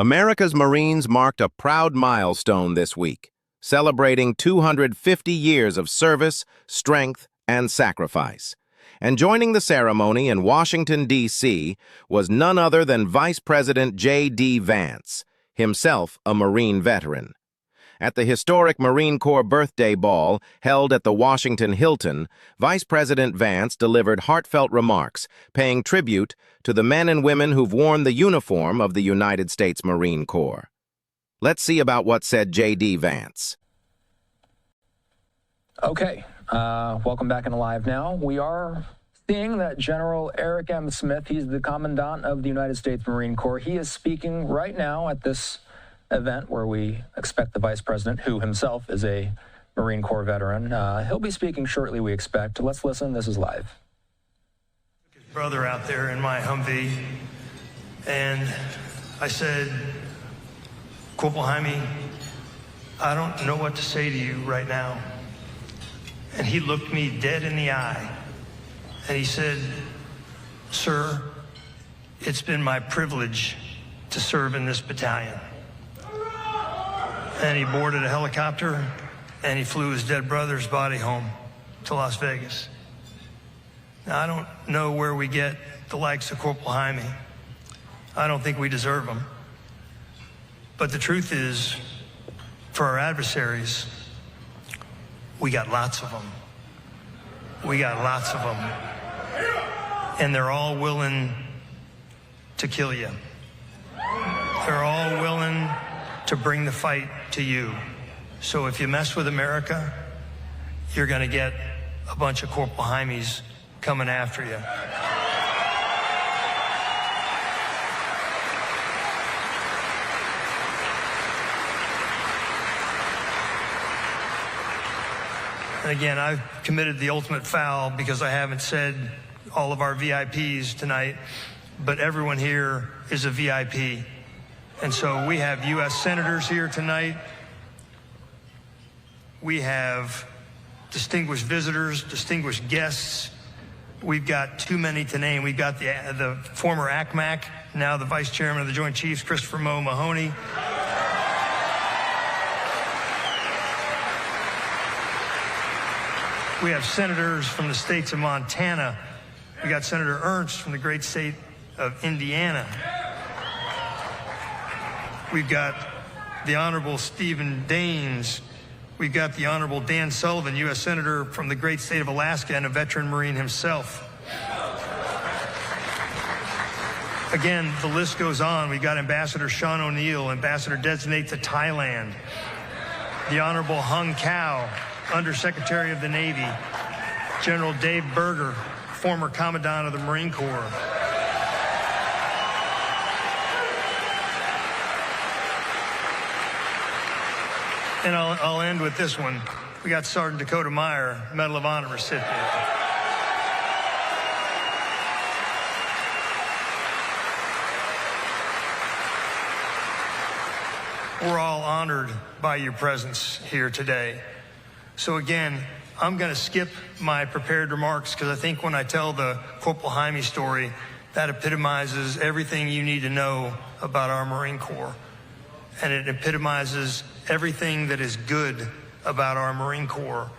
America's Marines marked a proud milestone this week, celebrating 250 years of service, strength, and sacrifice. And joining the ceremony in Washington, D.C., was none other than Vice President JD Vance, himself a Marine veteran. At the historic Marine Corps Birthday Ball held at the Washington Hilton, Vice President Vance delivered heartfelt remarks, paying tribute to the men and women who've worn the uniform of the United States Marine Corps. Let's see about what said JD Vance. Okay, welcome back in Live Now. We are seeing that General Eric M. Smith, he's the Commandant of the United States Marine Corps. He is speaking right now at this event where we expect the Vice President, who himself is a Marine Corps veteran. He'll be speaking shortly, we expect. Let's listen. This is live. His brother out there in my Humvee, and I said, Corporal Jaime, I don't know what to say to you right now. And he looked me dead in the eye, and he said, sir, it's been my privilege to serve in this battalion. And he boarded a helicopter, and he flew his dead brother's body home to Las Vegas. Now, I don't know where we get the likes of Corporal Jaime. I don't think we deserve them. But the truth is, for our adversaries, we got lots of them. We got lots of them. And they're all willing to kill you. They're all willing to bring the fight to you. So if you mess with America, you're going to get a bunch of Corporal Jaimes coming after you. And again, I've committed the ultimate foul because I haven't said all of our VIPs tonight, but everyone here is a VIP. And so we have U.S. senators here tonight. We have distinguished visitors, distinguished guests. We've got too many to name. We've got the former ACMAC, now the Vice Chairman of the Joint Chiefs, Christopher Mo Mahoney. We have senators from the states of Montana. We got Senator Ernst from the great state of Indiana. We've got the Honorable Stephen Daines. We've got the Honorable Dan Sullivan, U.S. Senator from the great state of Alaska and a veteran Marine himself. Again, the list goes on. We've got Ambassador Sean O'Neill, Ambassador Designate to Thailand. The Honorable Hung Cao, Undersecretary of the Navy. General Dave Berger, former Commandant of the Marine Corps. And I'll end with this one. We got Sergeant Dakota Meyer, Medal of Honor recipient. We're all honored by your presence here today. So again, I'm going to skip my prepared remarks because I think when I tell the Corporal Jaime story, that epitomizes everything you need to know about our Marine Corps. And it epitomizes everything that is good about our Marine Corps.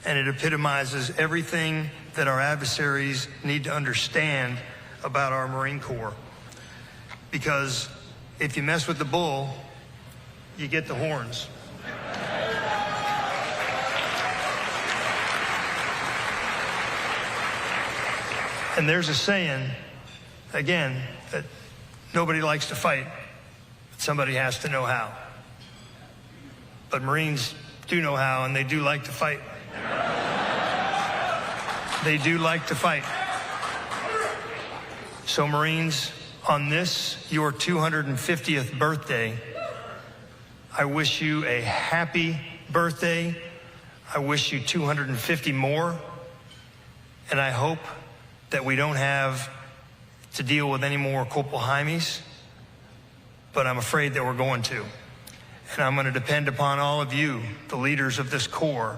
And it epitomizes everything that our adversaries need to understand about our Marine Corps. Because if you mess with the bull, you get the horns. And there's a saying, again, that nobody likes to fight. Somebody has to know how. But Marines do know how, and they do like to fight. They do like to fight. So Marines, on this, your 250th birthday, I wish you a happy birthday. I wish you 250 more. And I hope that we don't have to deal with any more Corporal Jaimes. But I'm afraid that we're going to. And I'm going to depend upon all of you, the leaders of this Corps,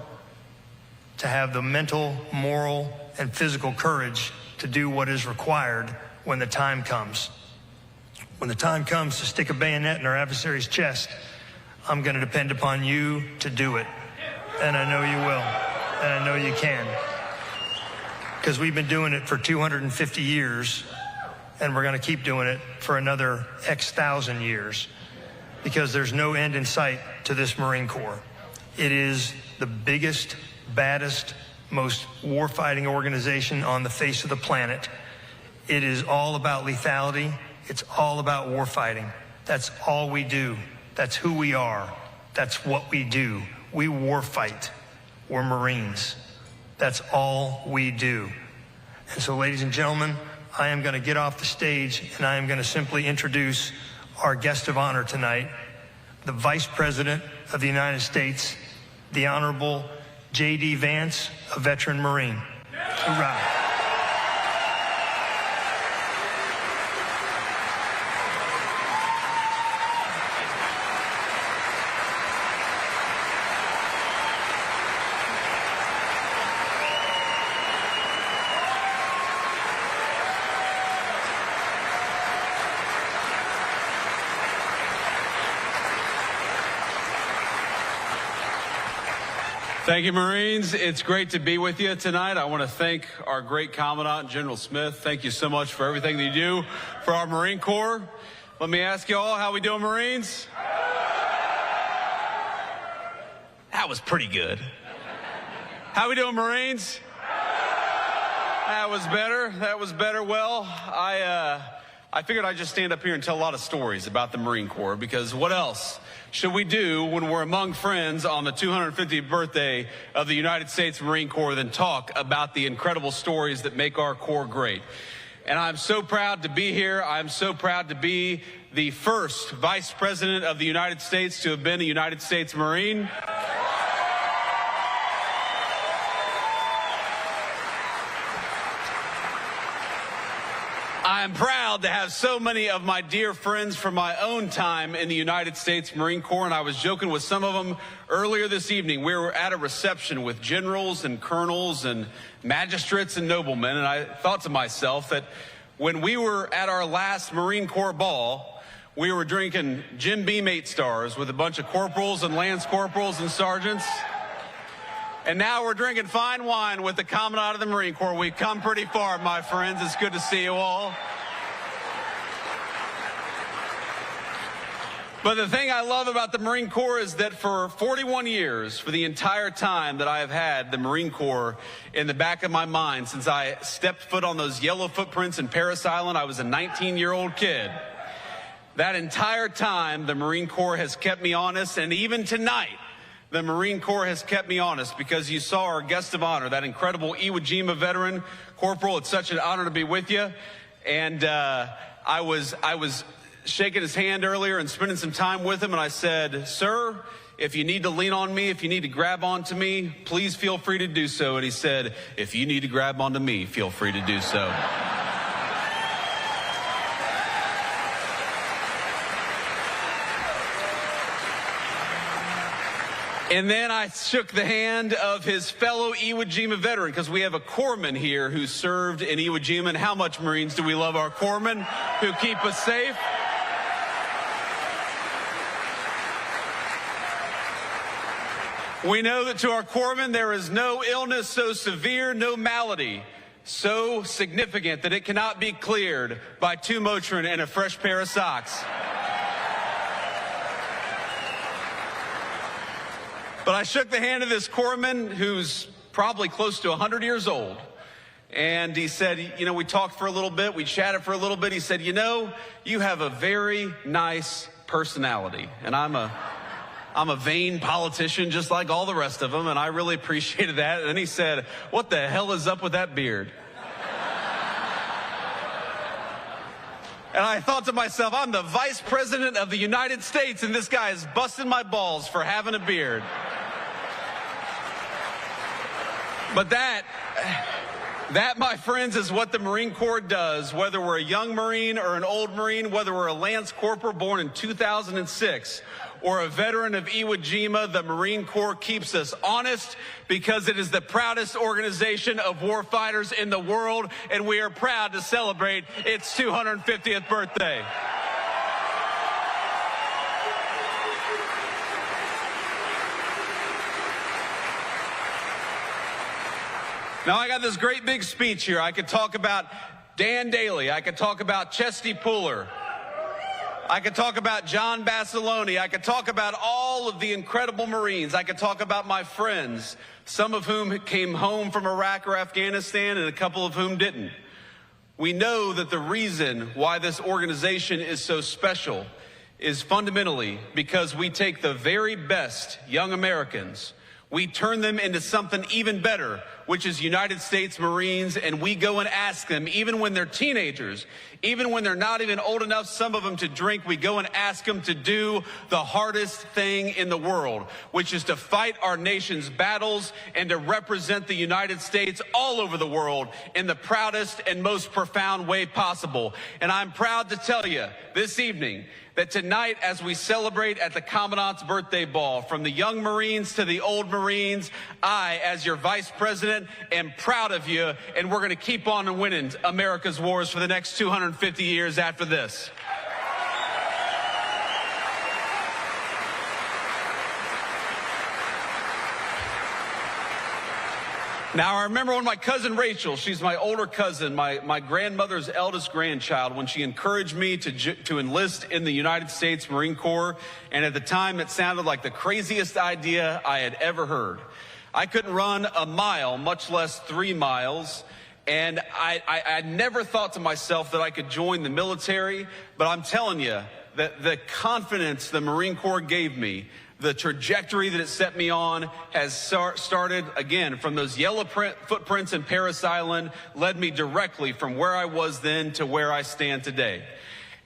to have the mental, moral, and physical courage to do what is required when the time comes. When the time comes to stick a bayonet in our adversary's chest, I'm going to depend upon you to do it. And I know you will. And I know you can. Because we've been doing it for 250 years, and we're going to keep doing it for another X thousand years, because there's no end in sight to this Marine Corps. It is the biggest, baddest, most war-fighting organization on the face of the planet. It is all about lethality. It's all about war fighting. That's all we do. That's who we are. That's what we do. We war fight. We're Marines. That's all we do. And so, ladies and gentlemen, I am going to get off the stage and I am going to simply introduce our guest of honor tonight, the Vice President of the United States, the Honorable JD Vance, a veteran Marine. Hoorah. Thank you, Marines. It's great to be with you tonight. I want to thank our great Commandant, General Smith. Thank you so much for everything that you do for our Marine Corps. Let me ask you all, how we doing, Marines? That was pretty good. How we doing, Marines? That was better. That was better. Well, I figured I'd just stand up here and tell a lot of stories about the Marine Corps, because what else should we do when we're among friends on the 250th birthday of the United States Marine Corps than talk about the incredible stories that make our Corps great? And I'm so proud to be here. I'm so proud to be the first Vice President of the United States to have been a United States Marine. I'm proud to have so many of my dear friends from my own time in the United States Marine Corps, and I was joking with some of them earlier this evening. We were at a reception with generals and colonels and magistrates and noblemen, and I thought to myself that when we were at our last Marine Corps ball, we were drinking Jim Beam 8 stars with a bunch of corporals and lance corporals and sergeants. And now we're drinking fine wine with the Commandant of the Marine Corps. We've come pretty far, my friends. It's good to see you all. But the thing I love about the Marine Corps is that for 41 years, for the entire time that I have had the Marine Corps in the back of my mind, since I stepped foot on those yellow footprints in Parris Island, I was a 19-year-old kid. That entire time, the Marine Corps has kept me honest, and even tonight, the Marine Corps has kept me honest, because you saw our guest of honor, that incredible Iwo Jima veteran, Corporal. It's such an honor to be with you. And I was shaking his hand earlier and spending some time with him, and I said, "Sir, if you need to lean on me, if you need to grab onto me, please feel free to do so." And he said, "If you need to grab onto me, feel free to do so." And then I shook the hand of his fellow Iwo Jima veteran, because we have a corpsman here who served in Iwo Jima. And how much, Marines, do we love our corpsmen who keep us safe? We know that to our corpsmen, there is no illness so severe, no malady so significant that it cannot be cleared by 2 Motrin and a fresh pair of socks. But I shook the hand of this corpsman who's probably close to 100 years old. And he said, you know, we talked for a little bit, we chatted for a little bit. He said, "You know, you have a very nice personality." And I'm a vain politician just like all the rest of them, and I really appreciated that. And then he said, "What the hell is up with that beard?" And I thought to myself, I'm the Vice President of the United States, and this guy is busting my balls for having a beard. But that, my friends, is what the Marine Corps does. Whether we're a young Marine or an old Marine, whether we're a Lance Corporal born in 2006 or a veteran of Iwo Jima, the Marine Corps keeps us honest, because it is the proudest organization of warfighters in the world, and we are proud to celebrate its 250th birthday. Now, I got this great big speech here. I could talk about Dan Daly. I could talk about Chesty Puller. I could talk about John Basilone. I could talk about all of the incredible Marines. I could talk about my friends, some of whom came home from Iraq or Afghanistan and a couple of whom didn't. We know that the reason why this organization is so special is fundamentally because we take the very best young Americans, we turn them into something even better, which is United States Marines, and we go and ask them, even when they're teenagers, even when they're not even old enough, some of them, to drink, we go and ask them to do the hardest thing in the world, which is to fight our nation's battles and to represent the United States all over the world in the proudest and most profound way possible. And I'm proud to tell you this evening that tonight, as we celebrate at the Commandant's Birthday Ball, from the young Marines to the old Marines, I, as your Vice President, am proud of you, and we're going to keep on winning America's wars for the next 250 years after this. Now, I remember when my cousin Rachel, she's my older cousin, my grandmother's eldest grandchild, when she encouraged me to enlist in the United States Marine Corps, and at the time it sounded like the craziest idea I had ever heard. I couldn't run a mile, much less 3 miles, and I never thought to myself that I could join the military, but I'm telling you that the confidence the Marine Corps gave me, the trajectory that it set me on, has started, again, from those yellow footprints in Parris Island, led me directly from where I was then to where I stand today.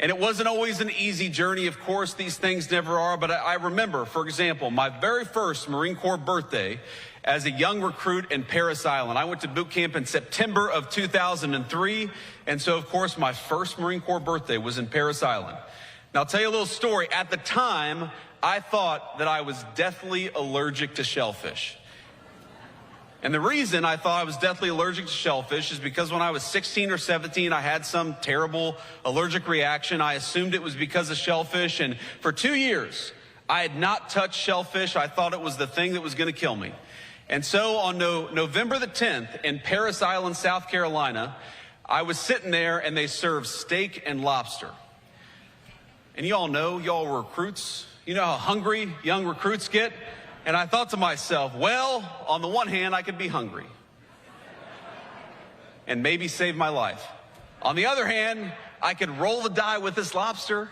And it wasn't always an easy journey, of course, these things never are, but I remember, for example, my very first Marine Corps birthday as a young recruit in Parris Island. I went to boot camp in September of 2003, and so, of course, my first Marine Corps birthday was in Parris Island. Now, I'll tell you a little story. At the time, I thought that I was deathly allergic to shellfish. And the reason I thought I was deathly allergic to shellfish is because when I was 16 or 17, I had some terrible allergic reaction. I assumed it was because of shellfish, and for 2 years, I had not touched shellfish. I thought it was the thing that was going to kill me. And so on November the 10th in Parris Island, South Carolina, I was sitting there and they served steak and lobster. And y'all know, y'all were recruits. You know how hungry young recruits get? And I thought to myself, well, on the one hand, I could be hungry and maybe save my life. On the other hand, I could roll the die with this lobster,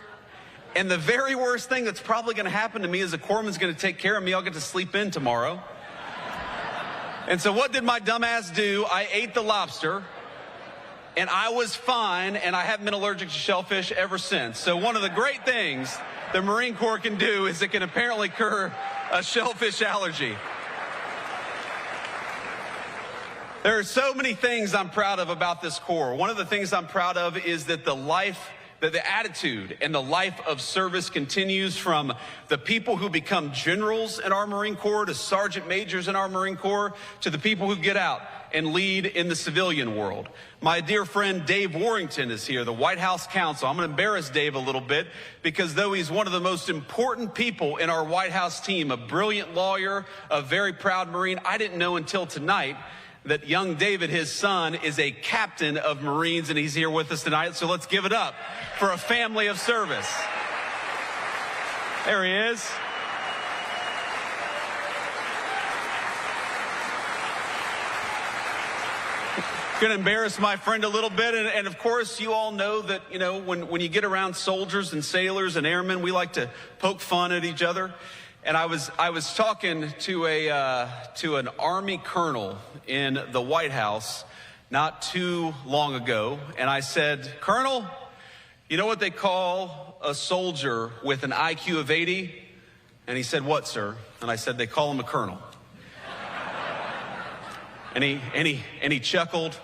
and the very worst thing that's probably going to happen to me is the corpsman's going to take care of me. I'll get to sleep in tomorrow. And so what did my dumb ass do? I ate the lobster, and I was fine, and I haven't been allergic to shellfish ever since. So one of the great things the Marine Corps can do is it can apparently cure a shellfish allergy. There are so many things I'm proud of about this Corps. One of the things I'm proud of is that the attitude and the life of service continues from the people who become generals in our Marine Corps to sergeant majors in our Marine Corps to the people who get out and lead in the civilian world. My dear friend Dave Warrington is here, the White House counsel. I'm going to embarrass Dave a little bit because though he's one of the most important people in our White House team, a brilliant lawyer, a very proud Marine, I didn't know until tonight that young David, his son, is a captain of Marines, and he's here with us tonight. So let's give it up for a family of service. There he is. Going to embarrass my friend a little bit, and of course, you all know that, you know, when you get around soldiers and sailors and airmen, we like to poke fun at each other. And I was talking to an Army colonel in the White House not too long ago, and I said, Colonel, you know what they call a soldier with an IQ of 80? And he said, what, sir? And I said, they call him a colonel. And he chuckled.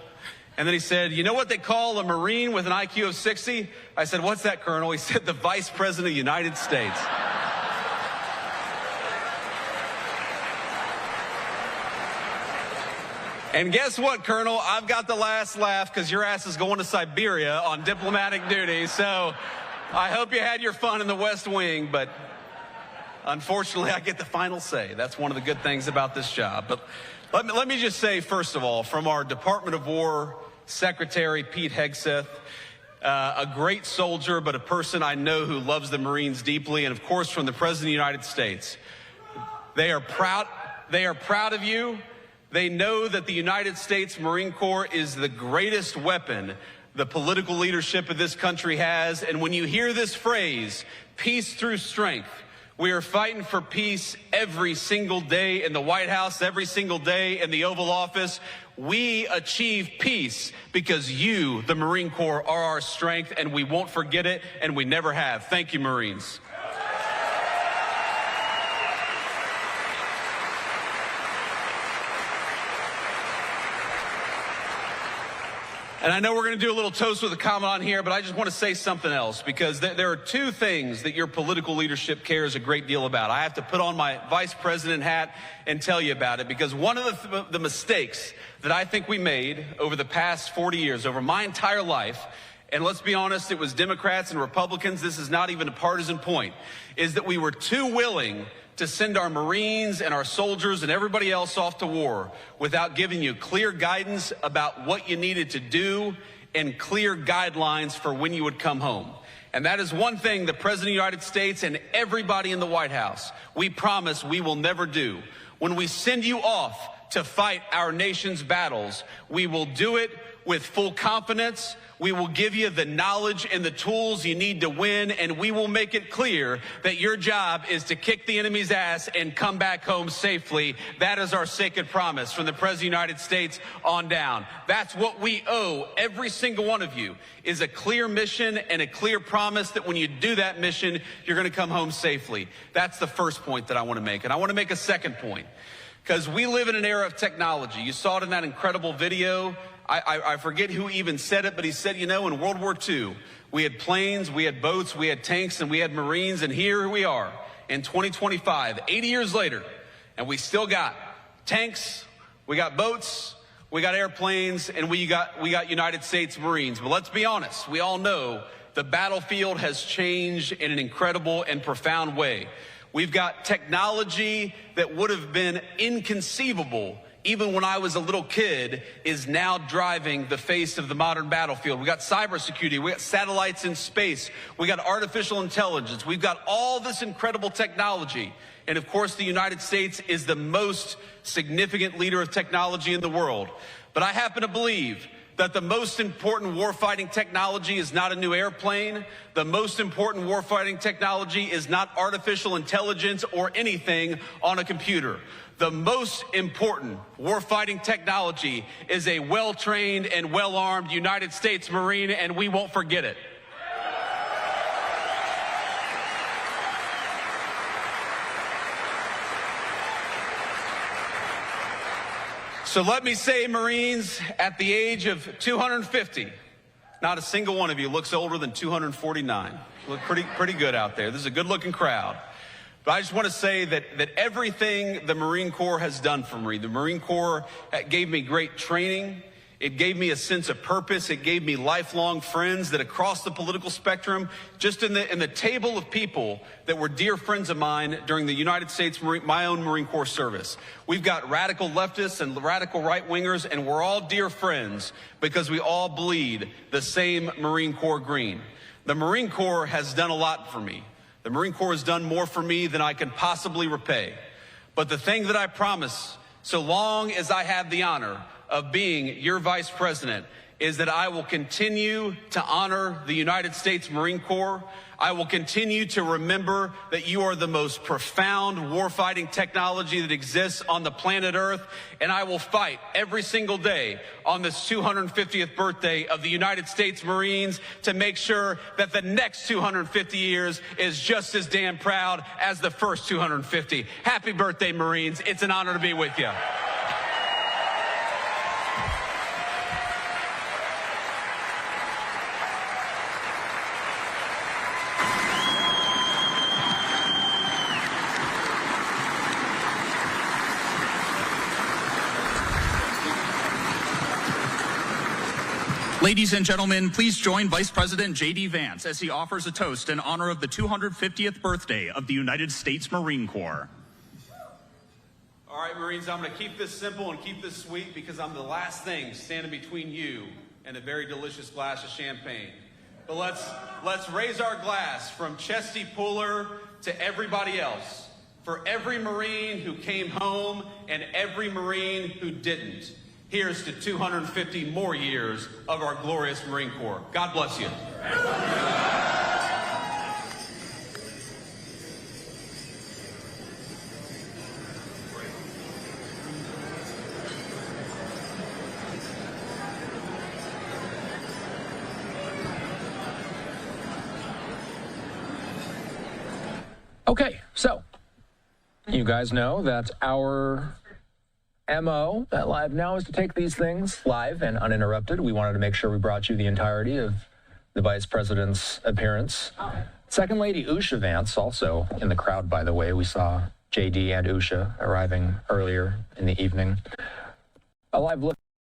And then he said, you know what they call a Marine with an IQ of 60? I said, what's that, Colonel? He said, the Vice President of the United States. And guess what, Colonel? I've got the last laugh because your ass is going to Siberia on diplomatic duty. So I hope you had your fun in the West Wing, but Unfortunately, I get the final say. That's one of the good things about this job. But let me just say, first of all, from our Department of War Secretary, Pete Hegseth, a great soldier, but a person I know who loves the Marines deeply, and of course from the President of the United States. They are proud of you. They know that the United States Marine Corps is the greatest weapon the political leadership of this country has. And when you hear this phrase, peace through strength, we are fighting for peace every single day in the White House, every single day in the Oval Office. We achieve peace because you, the Marine Corps, are our strength, and we won't forget it, and we never have. Thank you, Marines. And I know we're going to do a little toast with a Commandant here, but I just want to say something else, because there are two things that your political leadership cares a great deal about. I have to put on my vice president hat and tell you about it, because one of the mistakes that I think we made over the past 40 years, over my entire life, and let's be honest, it was Democrats and Republicans, this is not even a partisan point, is that we were too willing to send our Marines and our soldiers and everybody else off to war without giving you clear guidance about what you needed to do and clear guidelines for when you would come home. And that is one thing the President of the United States and everybody in the White House, we promise we will never do. When we send you off to fight our nation's battles, we will do it with full confidence. We will give you the knowledge and the tools you need to win, and we will make it clear that your job is to kick the enemy's ass and come back home safely. That is our sacred promise from the President of the United States on down. That's what we owe every single one of you, is a clear mission and a clear promise that when you do that mission, you're going to come home safely. That's the first point that I want to make. And I want to make a second point, because we live in an era of technology. You saw it in that incredible video. I forget who even said it, but he said, you know, in World War II, we had planes, we had boats, we had tanks, and we had Marines, and here we are in 2025, 80 years later, and we still got tanks, we got boats, we got airplanes, and we got United States Marines. But let's be honest, we all know the battlefield has changed in an incredible and profound way. We've got technology that would have been inconceivable even when I was a little kid, is now driving the face of the modern battlefield. We got cybersecurity, we got satellites in space, we got artificial intelligence, we've got all this incredible technology. And of course, the United States is the most significant leader of technology in the world. But I happen to believe that the most important warfighting technology is not a new airplane. The most important warfighting technology is not artificial intelligence or anything on a computer. The most important warfighting technology is a well-trained and well-armed United States Marine, and we won't forget it. So let me say, Marines, at the age of 250, not a single one of you looks older than 249. You look pretty good out there. This is a good-looking crowd. But I just want to say that everything the Marine Corps has done for me, the Marine Corps gave me great training. It gave me a sense of purpose. It gave me lifelong friends that across the political spectrum, just in the table of people that were dear friends of mine during the United States, my own Marine Corps service. We've got radical leftists and radical right-wingers, and we're all dear friends because we all bleed the same Marine Corps green. The Marine Corps has done a lot for me. The Marine Corps has done more for me than I can possibly repay. But the thing that I promise, so long as I have the honor of being your vice president, is that I will continue to honor the United States Marine Corps. I will continue to remember that you are the most profound warfighting technology that exists on the planet Earth. And I will fight every single day on this 250th birthday of the United States Marines to make sure that the next 250 years is just as damn proud as the first 250. Happy birthday, Marines. It's an honor to be with you. Ladies and gentlemen, please join Vice President JD Vance as he offers a toast in honor of the 250th birthday of the United States Marine Corps. All right, Marines, I'm going to keep this simple and keep this sweet because I'm the last thing standing between you and a very delicious glass of champagne. But let's raise our glass from Chesty Puller to everybody else. For every Marine who came home and every Marine who didn't. Here's to 250 more years of our glorious Marine Corps. God bless you. Okay, so you guys know that our MO at Live Now is to take these things live and uninterrupted. We wanted to make sure we brought you the entirety of the Vice President's appearance. Second Lady Usha Vance, also in the crowd, by the way. We saw JD and Usha arriving earlier in the evening. A live look